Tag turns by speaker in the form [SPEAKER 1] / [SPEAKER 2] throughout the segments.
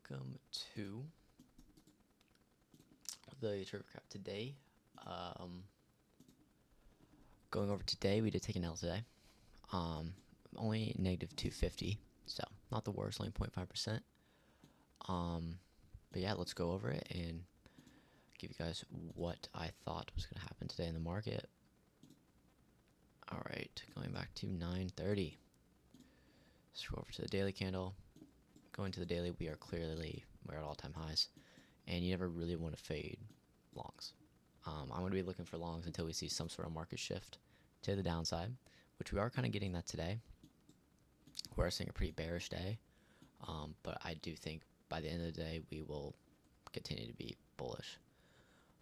[SPEAKER 1] Welcome to the Trivia Craft today. Um, Going over today, we did take an L today. Um, Only negative 250, so not the worst, only 0.5%. But yeah, let's go over it and give you guys what I thought was going to happen today in the market. All right, going back to 9:30. Scroll over to the daily candle. Going to the daily, we're at all-time highs, and you never really want to fade longs. I'm going to be looking for longs until we see some sort of market shift to the downside, which we are kind of getting that today. We're seeing a pretty bearish day, but I do think by the end of the day we will continue to be bullish.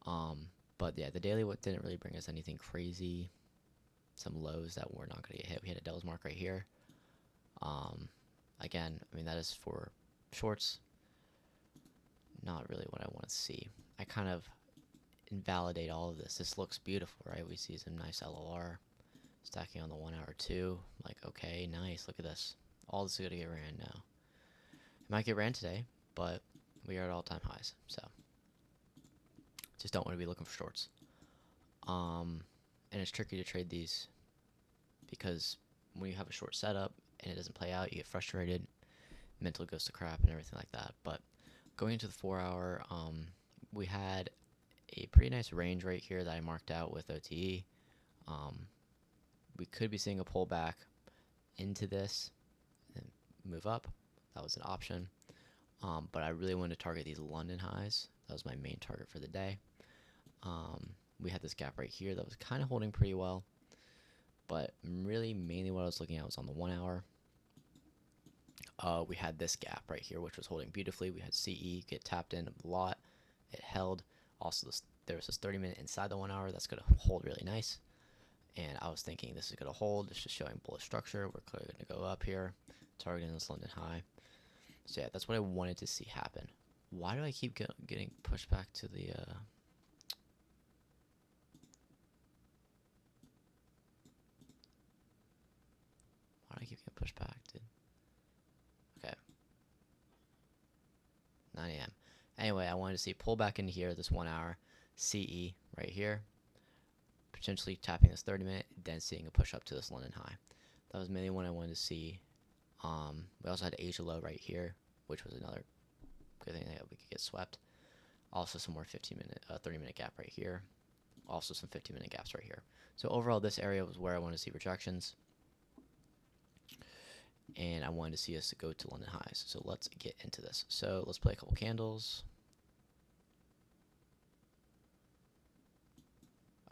[SPEAKER 1] But yeah, the daily didn't really bring us anything crazy. Some lows that we're not going to get hit. We had a Devil's Mark right here. Again, I mean, that is for shorts. Not really what I want to see. I kind of invalidate all of this. This looks beautiful, right? We see some nice LOR stacking on the 1 hour too. Like, okay, nice. Look at this. All this is going to get ran now. It might get ran today, but we are at all-time highs. So just don't want to be looking for shorts. And it's tricky to trade these because when you have a short setup and it doesn't play out, you get frustrated. Mental goes to crap and everything like that. But going into the 4 hour, we had a pretty nice range right here that I marked out with OTE. We could be seeing a pullback into this and move up. That was an option. But I really wanted to target these London highs. That was my main target for the day. We had this gap right here that was kind of holding pretty well. But really, mainly what I was looking at was on the 1 hour. We had this gap right here, which was holding beautifully. We had CE get tapped in a lot. It held. Also, there was this 30-minute inside the 1 hour that's going to hold really nice. And I was thinking this is going to hold. It's just showing bullish structure. We're clearly going to go up here, targeting this London high. So yeah, that's what I wanted to see happen. Why do I keep getting pushed back to the... Why do I keep getting pushed back, dude? Okay. 9 a.m. Anyway, I wanted to see pull back into here, this 1 hour, CE right here, potentially tapping this 30-minute, then seeing a push up to this London high. That was mainly what I wanted to see. We also had Asia low right here, which was another good thing that we could get swept. Also some more 30-minute gap right here. Also some 15-minute gaps right here. So overall, this area was where I wanted to see rejections. And I wanted to see us go to London highs. So let's get into this. So let's play a couple candles.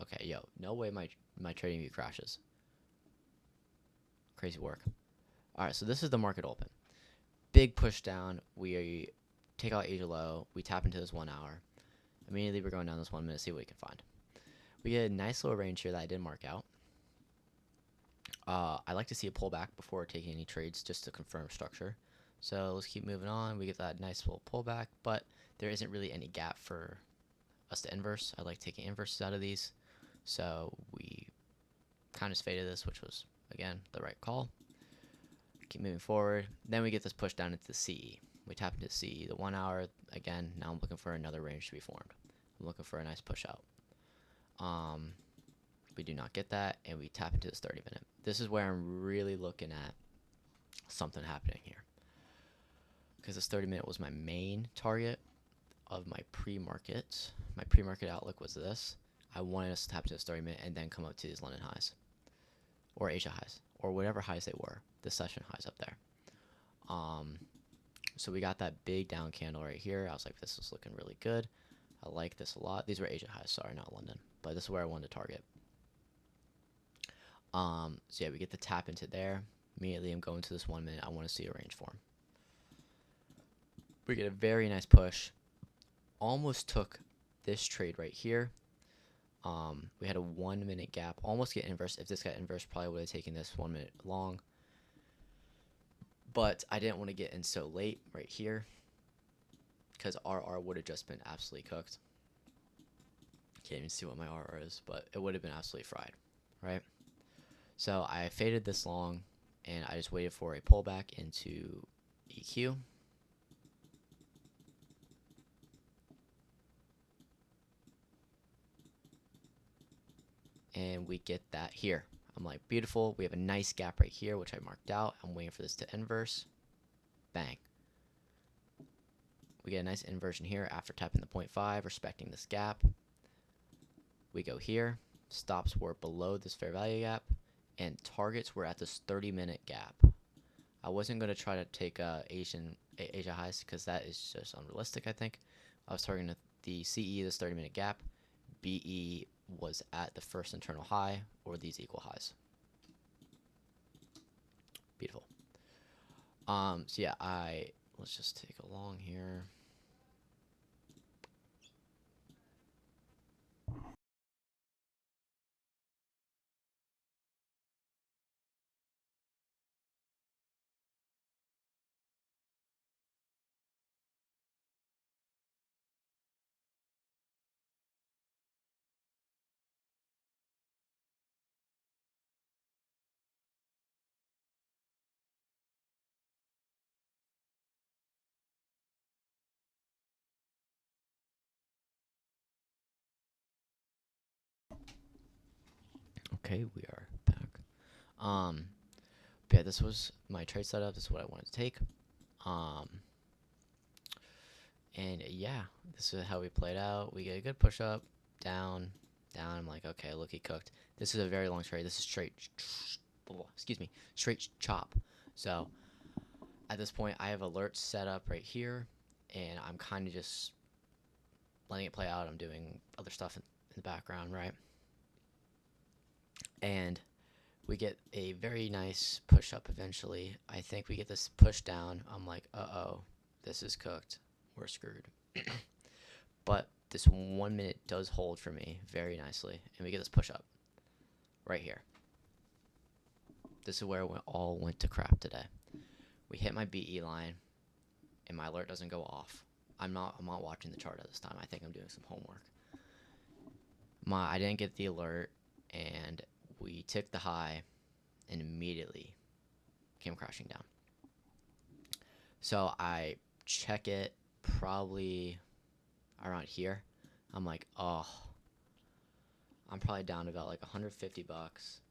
[SPEAKER 1] Okay, yo, no way my trading view crashes. Crazy work. All right, so this is the market open. Big push down. We take out Asia low. We tap into this 1 hour. Immediately, we're going down this 1 minute, see what we can find. We get a nice little range here that I did mark out. I like to see a pullback before taking any trades just to confirm structure. So let's keep moving on. We get that nice little pullback, but there isn't really any gap for us to inverse. I like taking inverses out of these. So we kind of faded this, which was, again, the right call. Keep moving forward. Then we get this push down into the CE. We tap into CE, the 1 hour. Again, now I'm looking for another range to be formed. I'm looking for a nice push out. We do not get that, and we tap into this 30-minute. This is where I'm really looking at something happening here, because this 30-minute was my main target of my pre-market. My pre-market outlook was this. I wanted us to tap into this 30-minute and then come up to these London highs, or Asia highs, or whatever highs they were, the session highs up there. So we got that big down candle right here. I was like, this is looking really good. I like this a lot. These were Asia highs, sorry, not London, but this is where I wanted to target. So yeah, we get the tap into there. Immediately, I'm going to this 1 minute. I want to see a range form. We get a very nice push. Almost took this trade right here. We had a 1 minute gap. Almost get inverse. If this got inverse, probably would have taken this 1 minute long. But I didn't want to get in so late right here, because RR would have just been absolutely cooked. Can't even see what my RR is, but it would have been absolutely fried, right? So I faded this long, and I just waited for a pullback into EQ. and we get that here. I'm like, beautiful. We have a nice gap right here, which I marked out. I'm waiting for this to inverse. Bang. We get a nice inversion here after tapping the 0.5, respecting this gap. We go here. Stops were below this fair value gap, and targets were at this 30-minute gap. I wasn't going to try to take Asia highs because that is just unrealistic, I think. I was targeting the CE, this 30-minute gap. BE was at the first internal high, or these equal highs. Beautiful. So yeah, let's just take a long here. Okay, we are back. Yeah, this was my trade setup. This is what I wanted to take. And yeah, this is how we played out. We get a good push up, down, down. I'm like, okay, look, he cooked. This is a very long trade. This is straight, excuse me, straight chop. So at this point, I have alerts set up right here, and I'm kind of just letting it play out. I'm doing other stuff in the background, right? And we get a very nice push up eventually. I think we get this push down. I'm like, uh-oh, this is cooked. We're screwed. But this 1 minute does hold for me very nicely, and we get this push up right here. This is where it all went to crap today. We hit my BE line, and my alert doesn't go off. I'm not watching the chart at this time. I think I'm doing some homework. I didn't get the alert, and we ticked the high, and immediately came crashing down. So I check it probably around here. I'm like, oh, I'm probably down to about like 150 bucks.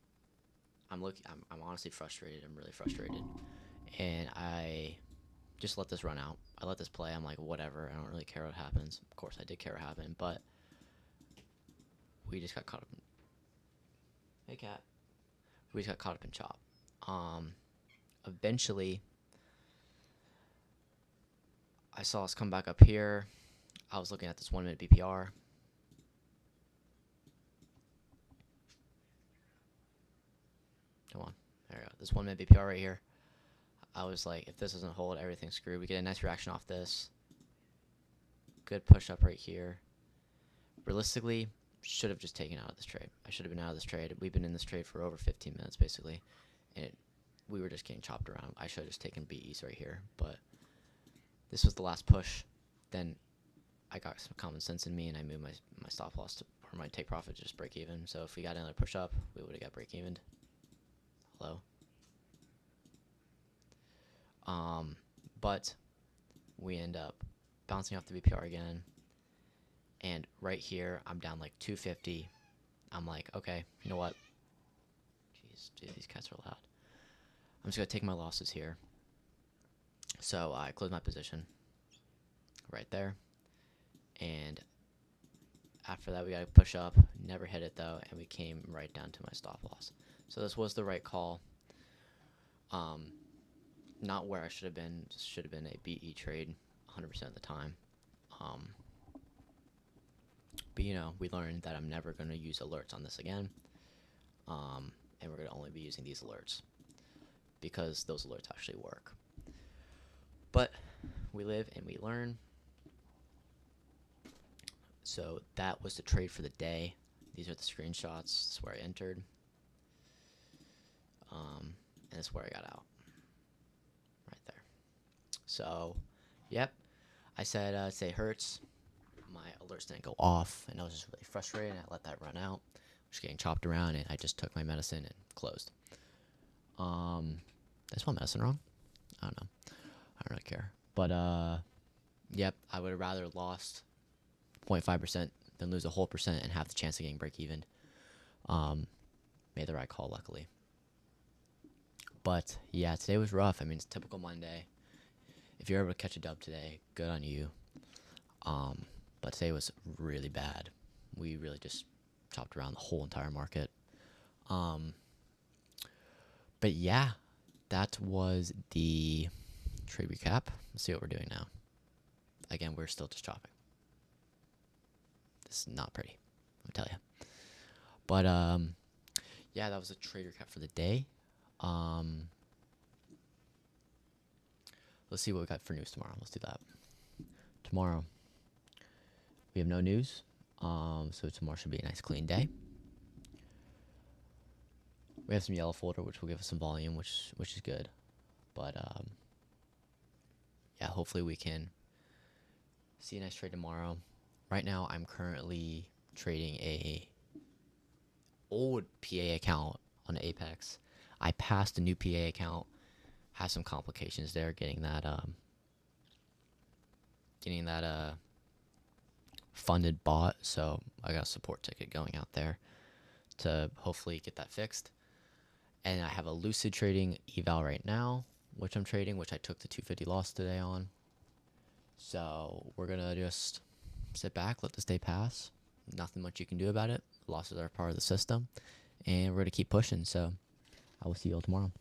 [SPEAKER 1] I'm honestly frustrated. I'm really frustrated. And I just let this run out. I let this play. I'm like, whatever. I don't really care what happens. Of course, I did care what happened, but we just got caught up in... Hey, cat. We just got caught up in chop. Eventually, I saw us come back up here. I was looking at this 1 minute BPR. Come on. There we go. This 1 minute BPR right here. I was like, if this doesn't hold, everything's screwed. We get a nice reaction off this. Good push up right here. Realistically, should have just taken out of this trade. I should have been out of this trade. We've been in this trade for over 15 minutes, basically. And we were just getting chopped around. I should have just taken BEs right here. But this was the last push. Then I got some common sense in me, and I moved my stop loss to, or my take profit to just break even. So if we got another push up, we would have got break evened. Hello? But we end up bouncing off the BPR again. And right here, I'm down like 250. I'm like, okay, you know what? Jeez, dude, these cats are loud. I'm just going to take my losses here. So I close my position right there. And after that, we got to push up. Never hit it, though, and we came right down to my stop loss. So this was the right call. Not where I should have been. This should have been a BE trade 100% of the time. But, you know, we learned that I'm never going to use alerts on this again. And we're going to only be using these alerts because those alerts actually work. But we live and we learn. So that was the trade for the day. These are the screenshots. This is where I entered. And this is where I got out. Right there. So, yep. I said, say Hertz. My alerts didn't go off, and I was just really frustrated, and I let that run out. I was getting chopped around, and I just took my medicine and closed. Did I spell medicine wrong? I don't know. I don't really care. But, yep, I would have rather lost 0.5% than lose a whole percent and have the chance of getting break even. Made the right call, luckily. But yeah, today was rough. I mean, it's a typical Monday. If you're able to catch a dub today, good on you. But today was really bad. We really just chopped around the whole entire market. But yeah, that was the trade recap. Let's see what we're doing now. Again, we're still just chopping. This is not pretty, I'll tell you. But yeah, that was a trade recap for the day. Let's see what we got for news tomorrow. Let's do that. Tomorrow, we have no news. So tomorrow should be a nice clean day. We have some yellow folder, which will give us some volume, which is good. But yeah, hopefully we can see a nice trade tomorrow. Right now, I'm currently trading a old PA account on Apex. I passed a new PA account. Had some complications there getting that funded bot. So I got a support ticket going out there to hopefully get that fixed. And I have a Lucid trading eval right now, which I'm trading, which I took the 250 loss today on. So we're gonna just sit back, let this day pass. Nothing much you can do about it. Losses are part of the system, and we're gonna keep pushing. So I will see you all tomorrow.